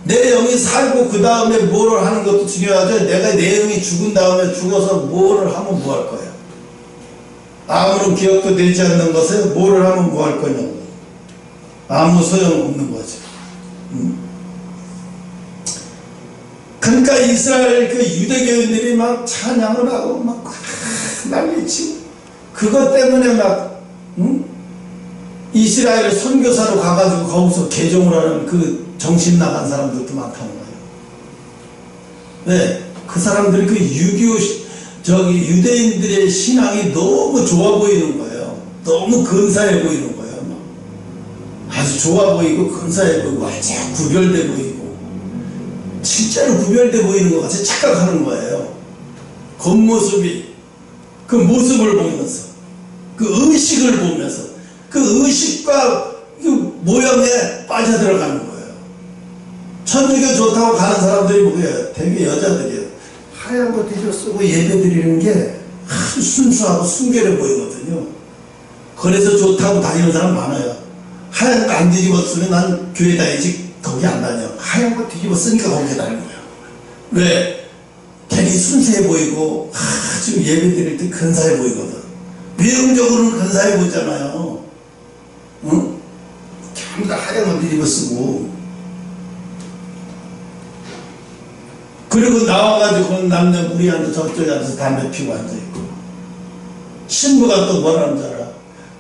내 영이 살고 그 다음에 뭐를 하는 것도 중요하죠. 내가 내 영이 죽은 다음에 죽어서 뭐를 하면 뭐 할 거야. 아무런 기억도 되지 않는 것에 뭐를 하면 뭐 할 거냐고. 아무 소용없는 거죠. 그러니까 이스라엘 그 유대교인들이 막 찬양을 하고 막 난리치고, 그것 때문에 막 이스라엘 선교사로 가가지고 거기서 개종을 하는 그 정신 나간 사람들도 많다는 거예요. 왜? 그 사람들이 그 유대인들의 신앙이 너무 좋아 보이는 거예요. 너무 근사해 보이는 거예요. 아주 좋아 보이고 근사해 보이고 아주 구별돼 보이고 진짜로 구별돼 보이는 것 같이 착각하는 거예요. 겉모습이, 그 모습을 보면서, 그 의식을 보면서 그 의식과 그 모양에 빠져들어가는 거예요. 천주교 좋다고 가는 사람들이 뭐예요? 되게 여자들이에요. 하얀 거 뒤집어 쓰고 예배 드리는 게 아주 순수하고 순결해 보이거든요. 그래서 좋다고 다니는 사람 많아요. 하얀 거 안 뒤집어 쓰면 난 교회 다니지 거기 안 다녀. 하얀 거 뒤집어 쓰니까 거기에 다니는 거예요. 왜? 되게 순수해 보이고 아주 예배 드릴 때 근사해 보이거든. 외형적으로는 근사해 보이잖아요. 응? 전부 다 하얀 거 뒤집어 쓰고. 그리고 나와가지고 남녀 무리한테 저쪽에 앉아서 담배 피고 앉아있고, 신부가 또 뭐라는 줄 알아?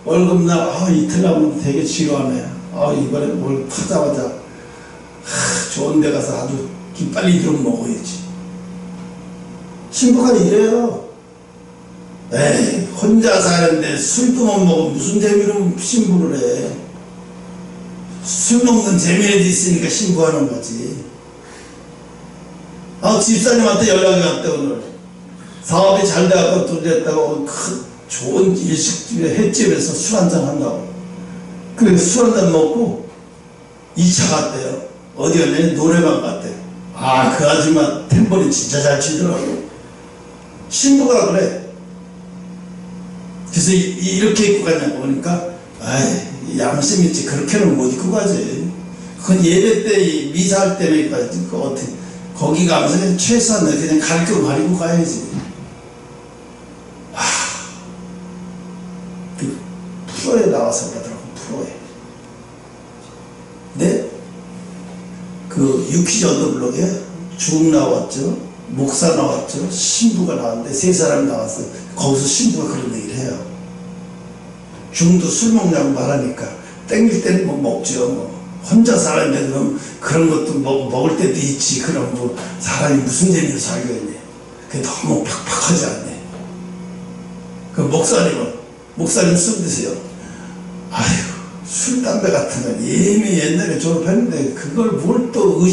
월급날 이틀 남으면 되게 지루하네. 이번에 뭘 타자마자 좋은 데 가서 아주 빨리 좀 먹어야지. 신부가 이래요. 에이, 혼자 사는데 술도 못 먹어 무슨 재미로 신부를 해. 술 먹는 재미라도 있으니까 신부하는 거지. 집사님한테 연락이 왔대. 오늘 사업이 잘 돼갖고 돈 됐다고 큰 좋은 일식집에 횟집에서 술 한잔 한다고. 그래서 술 한잔 먹고 2차 갔대요. 어디 갔냐면 노래방 갔대요. 그 아줌마 탬버린 진짜 잘 치더라고. 신부가 그래. 그래서 이렇게 입고 가냐고 보니까 양심 있지. 그렇게는 못 입고 가지. 그건 예배 때 미사할 때는 가야지. 어떻게 거기 가면서 그냥 최소한 그냥 가르쳐 가리고 가야지. 그 프로에 나와서 그러더라고. 프로에. 네? 그 유퀴즈 언더블록에 중 나왔죠. 목사 나왔죠. 신부가 나왔는데 세 사람이 나왔어요. 거기서 신부가 그런 얘기를 해요. 중도 술 먹냐고 말하니까 땡길 때는 뭐 먹죠. 뭐. 혼자 살았는데 그럼 그런 것도 먹을 때도 있지. 그럼 뭐 사람이 무슨 재미로 살겠니? 그게 너무 팍팍하지 않니? 그 목사님 술 드세요. 술 담배 같은 건 이미 옛날에 졸업했는데 그걸 뭘 또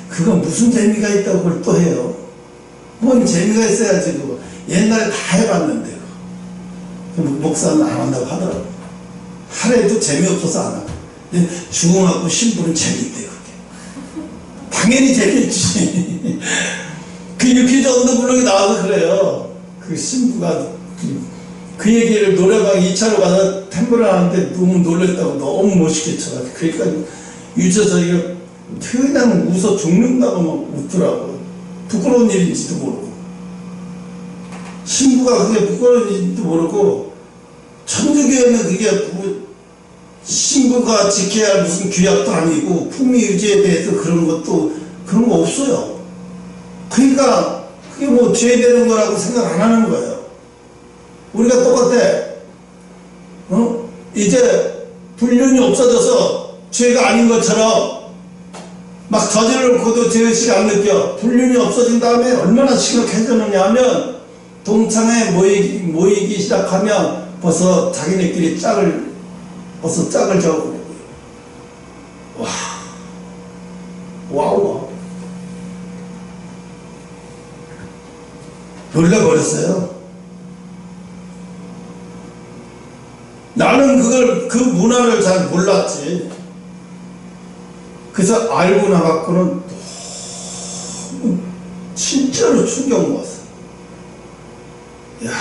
그건 무슨 재미가 있다고 그걸 또 해요. 뭔 재미가 있어야지. 그거 옛날에 다 해봤는데. 목사는 안 한다고 하더라고. 하루에도 재미없어서 안 하고. 근데 죽어갖고 신부는 재밌대요. 그게 당연히 재밌지. 그 유퀴즈 언더블록에 나와서 그래요. 그 신부가 그 얘기를 노래방 2차로 가서 탬버린 하는데 너무 놀랬다고 너무 멋있게 쳐가지고, 그러니까 유저저희가 그냥 웃어 죽는다고 막 웃더라고. 부끄러운 일인지도 모르고, 신부가 그게 부끄러운 일인지도 모르고, 천주교에는 그게 신부가 지켜야 할 무슨 규약도 아니고 품위 유지에 대해서 그런 거 없어요. 그러니까 그게 뭐 죄되는 거라고 생각 안 하는 거예요. 우리가 똑같아. 이제 불륜이 없어져서 죄가 아닌 것처럼 막 저질러놓고도 죄의식 안 느껴. 불륜이 없어진 다음에 얼마나 심각해졌느냐 하면, 동창회 모이기 시작하면 벌써 자기네끼리 짝을 저고, 와우. 놀래버렸어요. 나는 그 문화를 잘 몰랐지. 그래서 알고 나갖고는 진짜로 충격 먹었어. 야,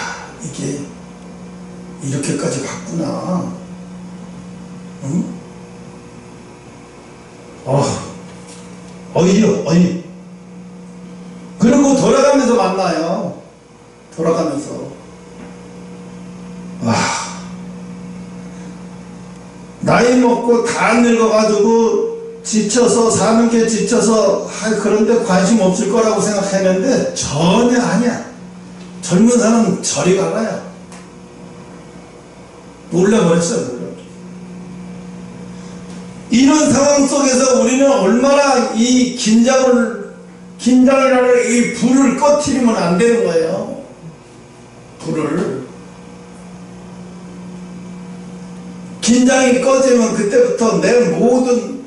이게 이렇게까지 갔구나. 응? 어이. 그리고 돌아가면서 만나요. 돌아가면서. 와, 나이 먹고 다 늙어가지고 지쳐서 사는 게 지쳐서 그런데 관심 없을 거라고 생각했는데 전혀 아니야. 젊은 사람은 저리 가봐야 놀라버렸어요. 이런 상황 속에서 우리는 얼마나 이 긴장이라는 이 불을 꺼트리면 안 되는 거예요. 불을. 긴장이 꺼지면 그때부터 내 모든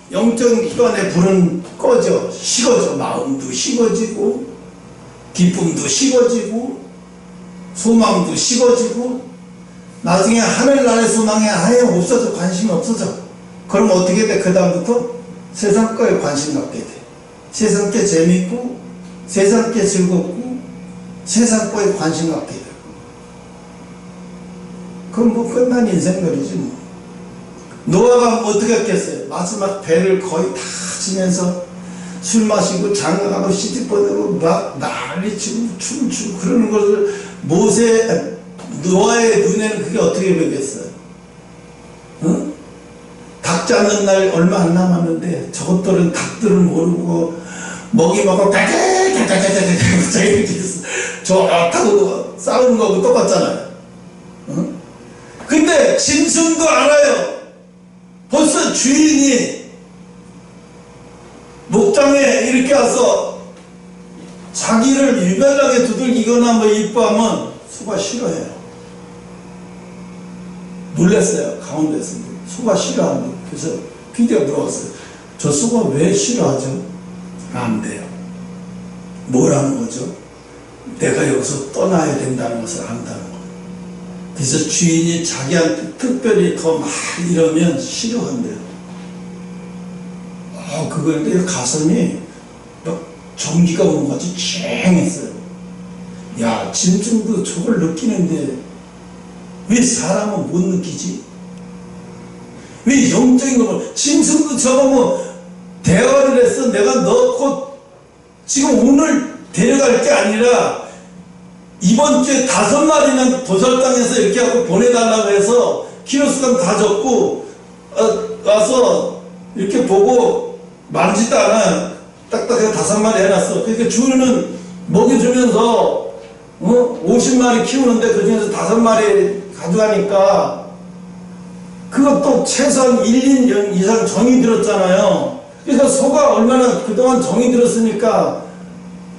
영적인 기관의 불은 꺼져, 식어져. 마음도 식어지고, 기쁨도 식어지고, 소망도 식어지고, 나중에 하늘나라의 소망이 아예 없어져. 관심이 없어져. 그럼 어떻게 돼? 그 다음부터 세상 거에 관심 갖게 돼. 세상 게 재밌고, 세상 게 즐겁고, 세상 거에 관심 갖게 돼. 그럼 뭐 끝난 인생놀이지 뭐. 노아가 어떻게 했겠어요? 마지막 배를 거의 다 치면서 술 마시고 장가가고 시집보내고 막 난리치고 춤추고 그러는 것을 노아의 눈에는 그게 어떻게 보이겠어요? 응? 닭 잡는 날 얼마 안 남았는데 저것들은 닭들을 모르고 먹이 먹고 까까까까까까까 이렇게 좋다고 싸우는 거하고 똑같잖아요. 응? 근데 짐승도 알아요. 벌써 주인이 목장에 이렇게 와서 자기를 유별나게 두들기거나 뭐 이뻐하면 소가 싫어해요. 놀랐어요. 강원도에서 소가 싫어한다. 그래서 PD가 물어봤어요. 저 소가 왜 싫어하죠? 안 돼요. 뭐라는 거죠? 내가 여기서 떠나야 된다는 것을 안다는 거예요. 그래서 주인이 자기한테 특별히 더 막 이러면 싫어한대요. 그거인데 가슴이 막 전기가 오는 것 같이 쨍했어요. 야, 짐승도 저걸 느끼는데 왜 사람은 못 느끼지? 왜 영적인 거, 짐승도 저거 뭐 대화를 했어. 내가 너 곧 지금 오늘 데려갈 게 아니라 이번 주에 5마리는 도살당해서 이렇게 하고 보내달라고 해서 키로수당 다 적고 와서 이렇게 보고 만지도 않아. 딱딱하게 5마리 해놨어. 그러니까 주인은 먹여주면서 50마리 키우는데 그 중에서 5마리 가져가니까 그것도 최소한 1, 2년 이상 정이 들었잖아요. 그래서 소가 얼마나 그동안 정이 들었으니까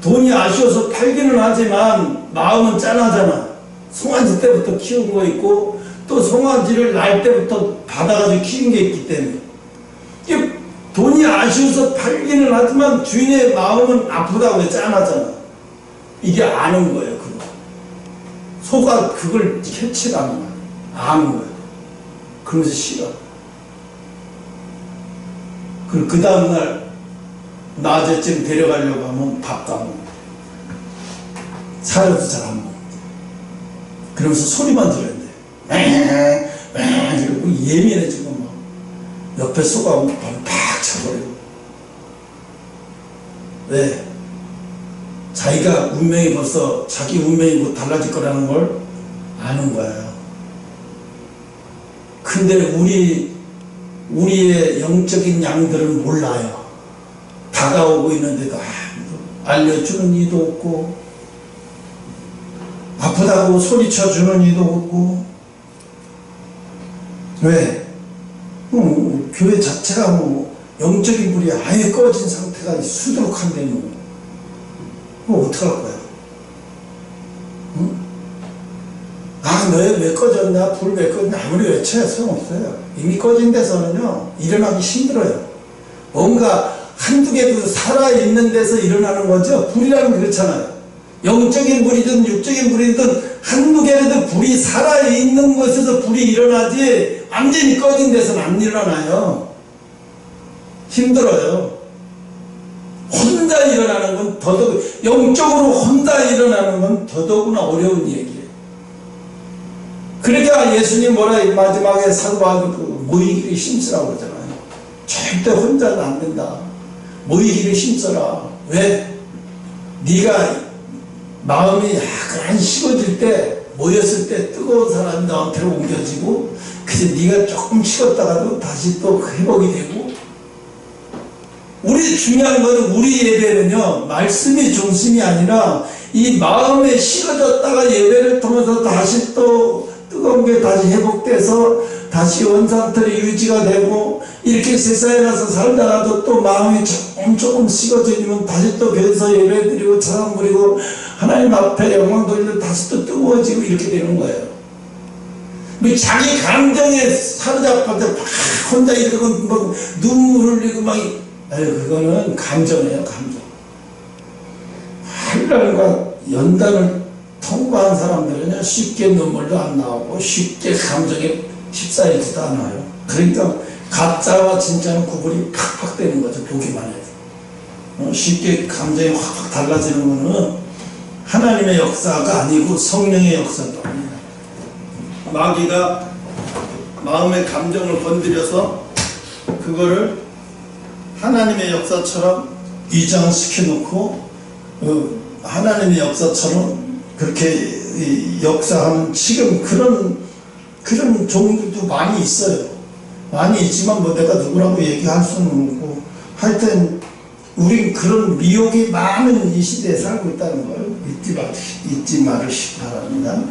돈이 아쉬워서 팔기는 하지만 마음은 짠하잖아. 송아지 때부터 키운 거 있고 또 송아지를 날 때부터 받아가지고 키운 게 있기 때문에 이게 돈이 아쉬워서 팔기는 하지만 주인의 마음은 아프다고 짠하잖아. 이게 아는 거예요. 그거. 소가 그걸 캐치하는 거야. 아는 거야. 그러면서 싫어. 그리고 그 다음날 낮에쯤 데려가려고 하면 밥 까먹어. 사료도 잘 안 먹어. 그러면서 소리만 들어야 돼. 이러고 예민해지고 막 옆에 소가 오면 팍 쳐버리고. 왜? 자기가 운명이 벌써 자기 운명이 뭐 달라질 거라는 걸 아는 거예요. 근데 우리의 영적인 양들은 몰라요. 다가오고 있는데도 알려주는 이도 없고 아프다고 소리쳐주는 이도 없고. 왜? 교회 자체가 뭐 영적인 불이 아예 꺼진 상태가 수두룩한데 뭐 어떡할 거야? 응? 너희 왜 꺼졌냐? 불 왜 꺼졌냐? 아무리 외쳐야 소용없어요. 이미 꺼진 데서는요 일어나기 힘들어요. 뭔가 한두 개도 살아있는 데서 일어나는 거죠. 불이라는 게 그렇잖아요. 영적인 불이든 육적인 불이든 한두 개라도 불이 살아있는 곳에서 불이 일어나지 완전히 꺼진 데서는 안 일어나요. 힘들어요. 혼자 일어나는 건 영적으로 혼자 일어나는 건 더더구나 어려운 얘기예요. 그러니까 예수님 마지막에 사도바울이 모이기를 힘쓰라고 그러잖아요. 절대 혼자는 안 된다. 모이기를 힘써라. 왜? 네가 마음이 약간 식어질 때, 모였을 때 뜨거운 사람이 너한테로 옮겨지고, 그래서 네가 조금 식었다가도 다시 또 회복이 되고. 우리 중요한 거는, 우리 예배는요, 말씀이 중심이 아니라 이 마음에 식어졌다가 예배를 통해서 다시 또 뜨거운 게 다시 회복돼서 다시 원상태로 유지가 되고, 이렇게 세상에 나서 살다가도 또 마음이 조금 식어지면 다시 또 교회에서 예배 드리고 찬양 부리고 하나님 앞에 영광 돌리고 다시 또 뜨거워지고 이렇게 되는 거예요. 자기 감정에 사로잡혀서 막 혼자 이러고 막 눈물 흘리고 막, 그거는 감정이에요, 감정. 한란과 연단을 통과한 사람들은 쉽게 눈물도 안 나오고 쉽게 감정에 휩싸이지도 않아요. 그러니까 가짜와 진짜는 구분이 팍팍 되는 거죠. 보기만 해도. 쉽게 감정이 확 달라지는 거는 하나님의 역사가 아니고 성령의 역사가 아닙니다. 마귀가 마음의 감정을 건드려서 그거를 하나님의 역사처럼 위장시켜 놓고 하나님의 역사처럼 그렇게 역사하는 지금 그런 종들도 많이 있어요. 많이 있지만 뭐 내가 누구라고 얘기할 수는 없고, 하여튼 우린 그런 미혹이 많은 이 시대에 살고 있다는 걸 잊지 마시기 바랍니다.